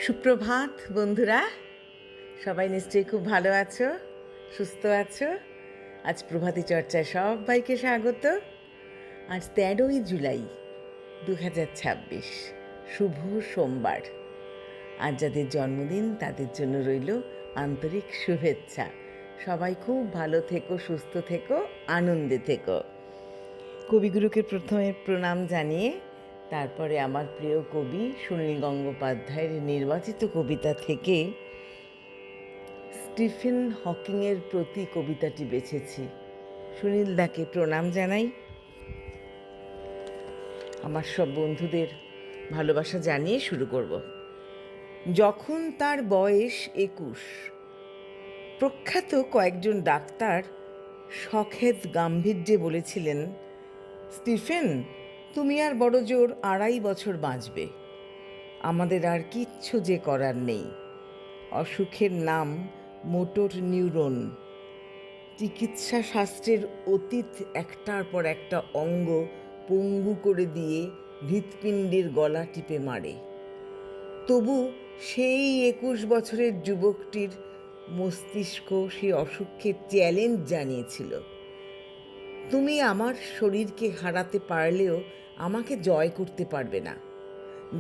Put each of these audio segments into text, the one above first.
সুপ্রভাত বন্ধুরা, সবাই নিশ্চয়ই খুব ভালো আছো, সুস্থ আছো। আজ প্রভাতী চর্চায় সবাইকে স্বাগত। আজ 13ই জুলাই 2026, শুভ সোমবার। আজ যাদের জন্মদিন তাদের জন্য রইল আন্তরিক শুভেচ্ছা। সবাই খুব ভালো থেকো, সুস্থ থেকো, আনন্দে থেকো। কবিগুরুকে প্রথমে প্রণাম জানিয়ে তারপরে আমার প্রিয় কবি সুনীল গঙ্গোপাধ্যায়ের নির্বাচিত কবিতা থেকে স্টিফেন হকিংয়ের প্রতি কবিতাটি বেছেছি। সুনীল দাকে প্রণাম জানাই, আমার সব বন্ধুদের ভালোবাসা জানিয়ে শুরু করব। যখন তার বয়স 21, প্রখ্যাত কয়েকজন ডাক্তার সখেদ গাম্ভীর্যে বলেছিলেন, স্টিফেন, তুমি আর বড় জোর 2.5 বছর বাঁচবে, আমাদের আর কিচ্ছু যে করার নেই। অসুখের নাম মোটর নিউরন। চিকিৎসা শাস্ত্রের অতীত একটার পর একটা অঙ্গ পঙ্গু করে দিয়ে হৃৎপিণ্ডের গলা টিপে মারে। তবু সেই 21 বছরের যুবকটির মস্তিষ্ক সেই অসুখকে চ্যালেঞ্জ জানিয়েছিল, তুমি আমার শরীরকে হারাতে পারলেও আমাকে জয় করতে পারবে না।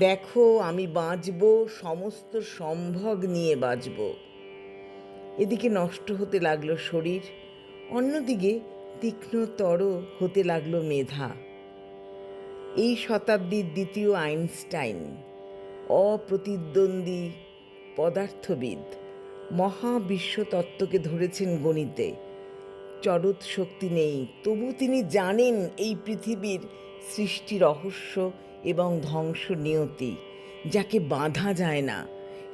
দেখো, আমি বাঁচব, সমস্ত সম্ভব নিয়ে বাঁচব। এদিকে নষ্ট হতে লাগলো শরীর, অন্যদিকে তীক্ষ্ণতর হতে লাগলো মেধা। এই শতাব্দীর দ্বিতীয় আইনস্টাইন, অপ্রতিদ্বন্দ্বী পদার্থবিদ, মহাবিশ্বতত্ত্বকে ধরেছেন গণিতে। চরৎ শক্তি নেই, তবু তিনি জানেন এই পৃথিবীর সৃষ্টি রহস্য এবং ধ্বংস নিয়তি, যাকে বাঁধা যায় না।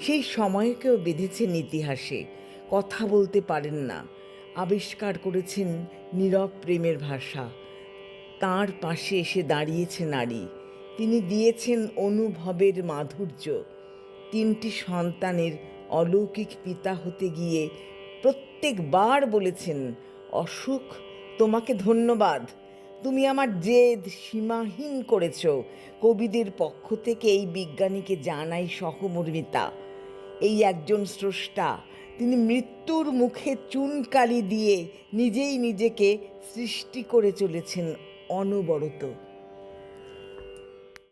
সেই সময়কেও বেঁধেছেন ইতিহাসে, কথা বলতে পারেন না। আবিষ্কার করেছেন নীরব প্রেমের ভাষা। তাঁর পাশে এসে দাঁড়িয়েছে নারী, তিনি দিয়েছেন অনুভবের মাধুর্য। 3টি সন্তানের অলৌকিক পিতা হতে গিয়ে প্রত্যেকবার বলেছেন, অসুখ, তোমাকে ধন্যবাদ, তুমি আমার জেদ সীমাহীন করেছ। কবিদের পক্ষ থেকে এই বিজ্ঞানীকে জানাই সহমর্মিতা। এই একজন স্রষ্টা, তিনি মৃত্যুর মুখে চুনকালি দিয়ে নিজেই নিজেকে সৃষ্টি করে চলেছেন অনবরত।